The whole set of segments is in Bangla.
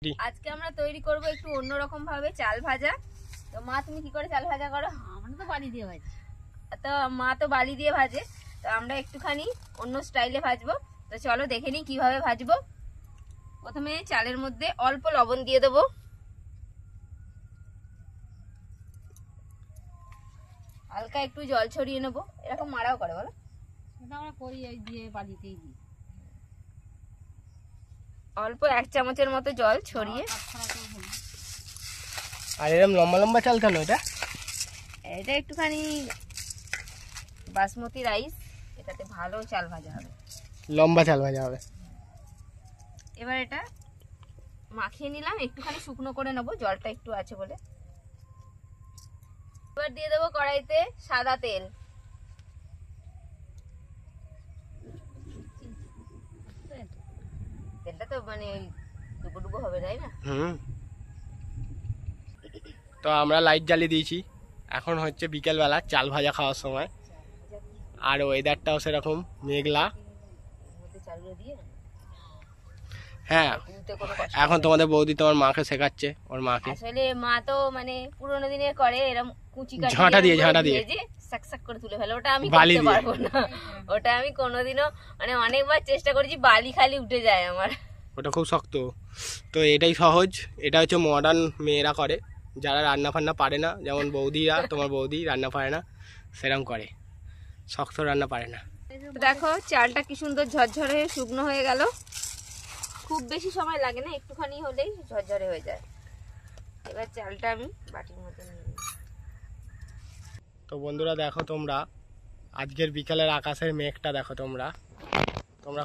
আজকে আমরা তৈরি করব একটু অন্যরকম ভাবে চাল ভাজা। তো মা তুমি কি করে চাল ভাজা করো? আমরা তো বালি দিয়ে ভাজি। তো মা তো বালি দিয়ে ভাজে, তো আমরা একটুখানি অন্য স্টাইলে ভাজবো। তো চলো দেখে নিই কিভাবে ভাজবো। প্রথমে চালের মধ্যে অল্প লবণ দিয়ে দেবো, হালকা একটু জল ছড়িয়ে নেবো। এরকম মারাও করে বলো? এটা আমরা করি এই দিয়ে বালিতেই দিই। অল্প 1 চামচের মতো জল ছড়িয়ে। আর এরকম লম্বা লম্বা চাল কেন? এটা একটুখানি বাসমতি রাইস, এটাতে ভালো চাল ভাজা হবে, লম্বা চাল ভাজা হবে। এবার এটা মাখিয়ে নিলাম, একটুখানি শুকনো করে নেবো, জলটা একটু আছে বলে। এবার দিয়ে দেবো কড়াইতে সাদা তেল। তেলটা তো মানে ডুবো ডুবো হবে, তাই না? তো আমরা লাইট জ্বালিয়ে দিয়েছি, এখন হচ্ছে বিকেল বেলা চাল ভাজা খাওয়ার সময়। আর ওয়েদারটাও সেরকম মেঘলা। হ্যাঁ, এখন তোমাদের বৌদি তোমার মাকে শেখাচ্ছে, ওর মাকে। আসলে মা তো মানে পুরোনো দিনের করে, এরকম কুচি কাটি ঝাঁটা দিয়ে সাক সাক করে তুলে ফেলে। ওটা আমি করতে পারবো না, ওটা আমি কোনোদিনও মানে অনেকবার চেষ্টা করেছি, বালি খালি উঠে যায় আমার। ওটা খুব শক্ত। তো এটাই সহজ, এটা হচ্ছে মডার্ন মেয়েরা করে, যারা রান্না ফান্না পারে না, যেমন বৌদিরা, তোমার বৌদি রান্না পারে না, সেরকম করে, শক্ত রান্না পারে না। দেখো চালটা কি সুন্দর ঝরঝরে শুকনো হয়ে গেল। খুব বেশি সময় লাগে না, একটুখানি হলেই ঝরঝরে হয়ে যায়। এবার চালটা আমি বাটির মধ্যে নিয়ে নিই। তো বন্ধুরা দেখো, তোমরা আজকের বিকালের আকাশের মেঘটা দেখো, তোমরা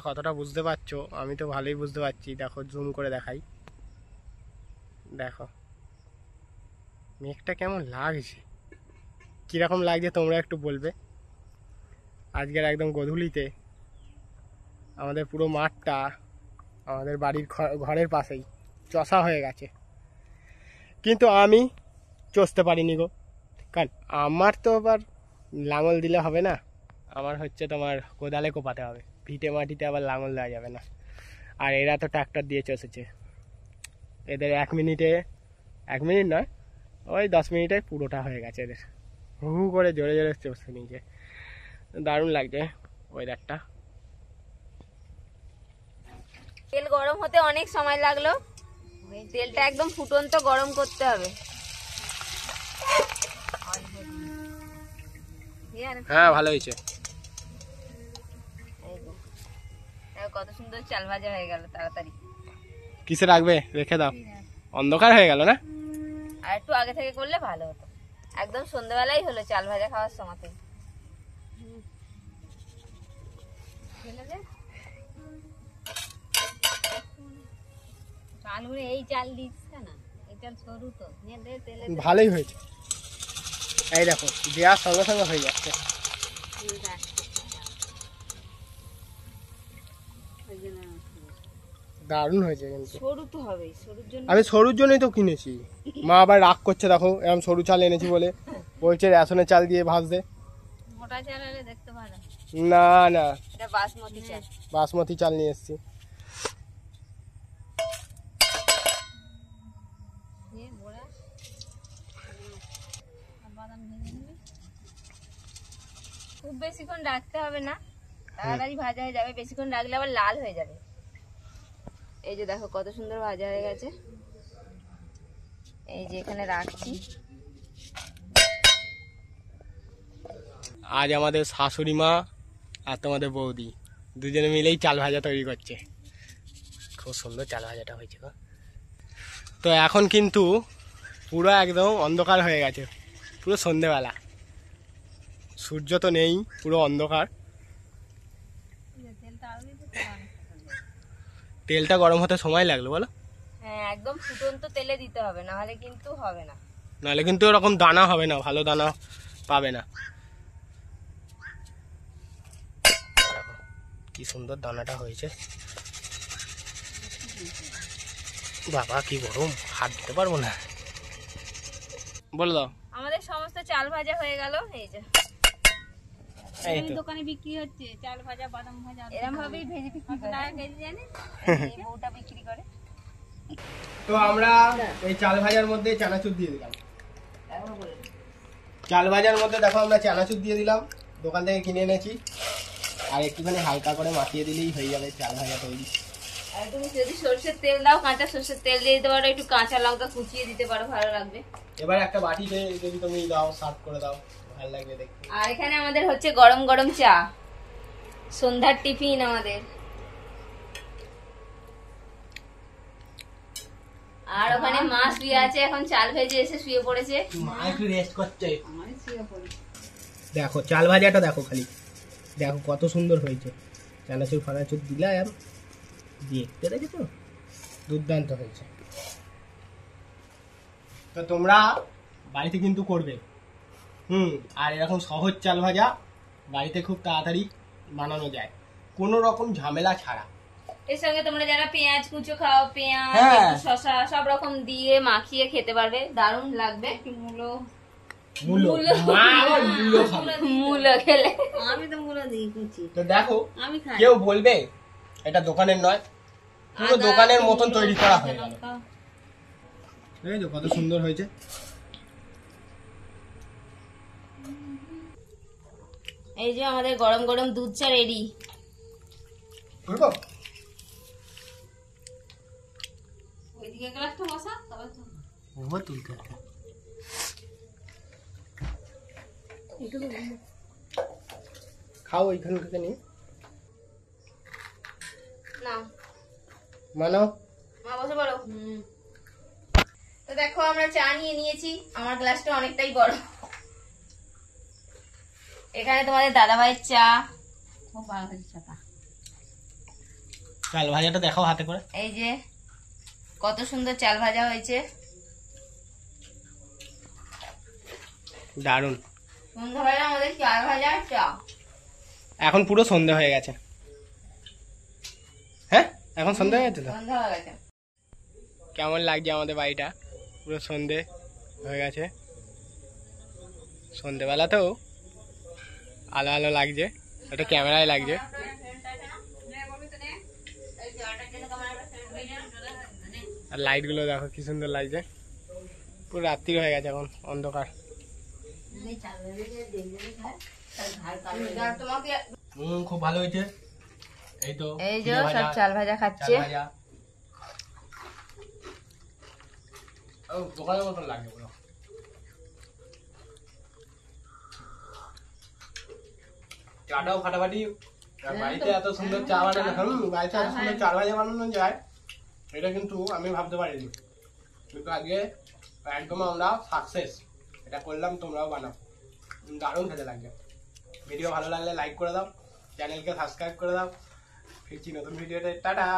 কতটা বুঝতে পারছো? আমি তো ভালোই বুঝতে পারছি। দেখো জুম করে দেখাই, দেখো মেঘটা কেমন লাগছে, কিরকম লাগছে তোমরা একটু বলবে। আজকের একদম গোধূলিতে আমাদের পুরো মাঠটা আমাদের বাড়ির ঘরের পাশেই চষা হয়ে গেছে, কিন্তু আমি চষতে পারিনি গো। কারণ আমার তো আবার লাঙল দিলে হবে না, আমার হচ্ছে তোমার কোদালে কোপাতে হবে, ভিটে মাটিতে আবার লাঙল দেওয়া যাবে না। আর এরা তো ট্রাক্টর দিয়ে চষেছে, এদের 1 মিনিট নয়, ওই 10 মিনিটে পুরোটা হয়ে গেছে এদের। হু হু করে জোরে জোরে চষে নিয়েছে, দারুণ লাগছে ওয়েদারটা। তেল গরম হতে অনেক সময় লাগলো, তেলটা একদম ফুটন্ত গরম করতে হবে। হ্যাঁ ভালো হয়েছে। কত সুন্দর চাল ভাজা হয়ে গেল তাড়াতাড়ি। কিসে রাখবে? রেখে দাও, অন্ধকার হয়ে গেল না? আর একটু আগে থেকে করলে ভালো হতো, একদম সন্ধ্যাবেলাই হলো চাল ভাজা খাওয়ার সময়। চালগুলো এই চাল দিচ্ছে না, এই চাল সরু তো ভালোই হয়েছে। এই দেখো দেওয়ার সঙ্গে সঙ্গে হয়ে যাচ্ছে। দারুণ হয়েছে, কিন্তু সরু তো হবে, সরুর জন্য আমি সরুর জন্যই তো কিনেছি। মা আবার রাগ করছে, দেখো এরকম সরু চাল এনেছি বলে, বলছে রেশনের চাল দিয়ে ভাজতে। মোটা চাল হলে দেখতে ভালো না না, এটা বাসমতি চাল, বাসমতি চাল নিয়ে এসেছি। খুব বেশিক্ষণ রাখতে হবে না, তাড়াতাড়ি ভাজা হয়ে যাবে। বেশিক্ষণ রাখলে আবার লাল হয়ে যাবে। এই যে দেখো কত সুন্দর ভাজা হয়ে গেছে। এই যে এখানে রাখছি। আজ আমাদের শাশুড়ি মা আর তোমাদের বৌদি দুজনে মিলেই চাল ভাজা তৈরি করছে। খুব সুন্দর চাল ভাজাটা হয়েছে গো। তো এখন কিন্তু পুরো একদম অন্ধকার হয়ে গেছে, পুরো সন্ধেবেলা, সূর্য তো নেই, পুরো অন্ধকার। তেলটা গরম হতে সময় লাগলো বলো? হ্যাঁ, একদম ফুটন্ত তেলে দিতে হবে, নাহলে কিন্তু হবে না। নাহলে কিন্তু ওরকম দানা হবে না, ভালো দানা পাবে না। কি সুন্দর দানাটা হয়েছে, বাবা কি গরম, হাত দিতে পারবো না। বলে দাও। আমাদের সমস্ত চাল ভাজা হয়ে গেল। এই যে দোকানে বিক্রি হচ্ছে চাল ভাজা, বাদাম ভাজা, এরকম ভাবেই ভেজে বিক্রি করে। টাকা কেজি জানেন? বউটা বিক্রি করে। তো আমরা এই চাল ভাজার মধ্যে চানাচুর দিয়ে দিলাম। চাল ভাজার মধ্যে দেখো আমরা চানাচুর দিয়ে দিলাম, দোকান থেকে কিনে এনেছি। আর একটুখানি হালকা করে মাখিয়ে দিলেই হয়ে যাবে চাল ভাজা তৈরি। আর তুমি যদি সরষের তেল দাও, কাঁচা সরষের তেল দিয়ে দিতে পারো, একটু কাঁচা লঙ্কা কুচিয়ে দিতে পারো, ভালো লাগবে। এবার একটা বাটিতে যদি তুমি দাও, সার্ভ করে দাও, ভালো লাগবে দেখতে। আর এখানে আমাদের হচ্ছে গরম গরম চা, সন্ধ্যার টিফিন আমাদের। আর ওখানে মা শুয়ে আছে, এখন চাল ভেজে এসে শুয়ে পড়েছে। মা একটু রেস্ট করছে। আমি শুয়ে পড়ি। দেখো চাল ভাজাটা দেখো, খালি দেখো কত সুন্দর হয়েছে। চানাচুর ফানাচুর দিলাম, দেখতে দেখেছো দুর্দান্ত হয়েছে। তো তোমরা বাড়িতে কিন্তু করবে। আর এরকম সহজ চাল ভাজা বাড়িতে খুব তাড়াতাড়ি বানানো যায়, কোনো রকম ঝামেলা ছাড়া। এর সঙ্গে তোমরা যারা পেঁয়াজ কুচো খাও, পেঁয়াজ হ্যাঁ। একটু শসা সব রকম দিয়ে মাখিয়ে খেতে পারবে, দারুণ লাগবে। মূলো মূলো, মা আবার মূলো খাবে। মূলো খেলে আমি তো মূলো দিই কুচি। তো দেখো, আমি খাই। কেউ বলবে এটা দোকানের নয়, পুরো দোকানের মতন তৈরি করা হয়ে গেল। দেখেছো কত সুন্দর হয়েছে। এই যে আমাদের গরম গরম দুধ চা রেডি। বুঝবো ওইদিকে গ্লাসটা বসা, তবে তো ও তুলতে একটা খাও ওইখান থেকে নিয়ে নাও মানো। মা বসে পড়ো। তো দেখো আমরা চা নিয়ে নিয়েছি, আমার গ্লাসটা অনেকটাই বড়। এখানে তোমাদের দাদা ভাইয়ের চা, খুব ভালো হয়েছে চাটা। চাল ভাজাটা দেখাও হাতে করে। এই যে কত সুন্দর চাল ভাজা হয়েছে, দারুন। সন্ধ্যাবেলা আমাদের চাল ভাজা আর চা। এখন পুরো সন্ধে হয়ে গেছে। হ্যাঁ এখন সন্ধে হয়ে গেছে তো। সন্ধ্যা হয়ে গেছে। কেমন লাগছে আমাদের বাড়িটা? পুরো সন্ধে হয়ে গেছে, সন্ধেবেলাতেও আলো আলো লাগছে, এটা ক্যামেরায় লাগছে। আর লাইট গুলো দেখো কি সুন্দর লাগছে, পুরো রাত্রি হয়ে গেছে, এখন অন্ধকার। তোমাকে খুব ভালো হয়েছে। এই তো এই যে সব চাল ভাজা খাচ্ছে। দোকানের মতন লাগছে পুরো। চাটাও ফাটাফাটি। আর বাড়িতে এত সুন্দর চা বানানো, বাড়িতে এত সুন্দর চাল ভাজা বানানো যায়, এটা কিন্তু আমি ভাবতে পারিনি। কিন্তু আজকে একদম আমরা সাকসেস, এটা করলাম। তোমরাও বানাও, দারুণ খেতে লাগছে। ভিডিও ভালো লাগলে লাইক করে দাও, চ্যানেলকে সাবস্ক্রাইব করে দাও। ফিরছি নতুন ভিডিওতে, টাটা।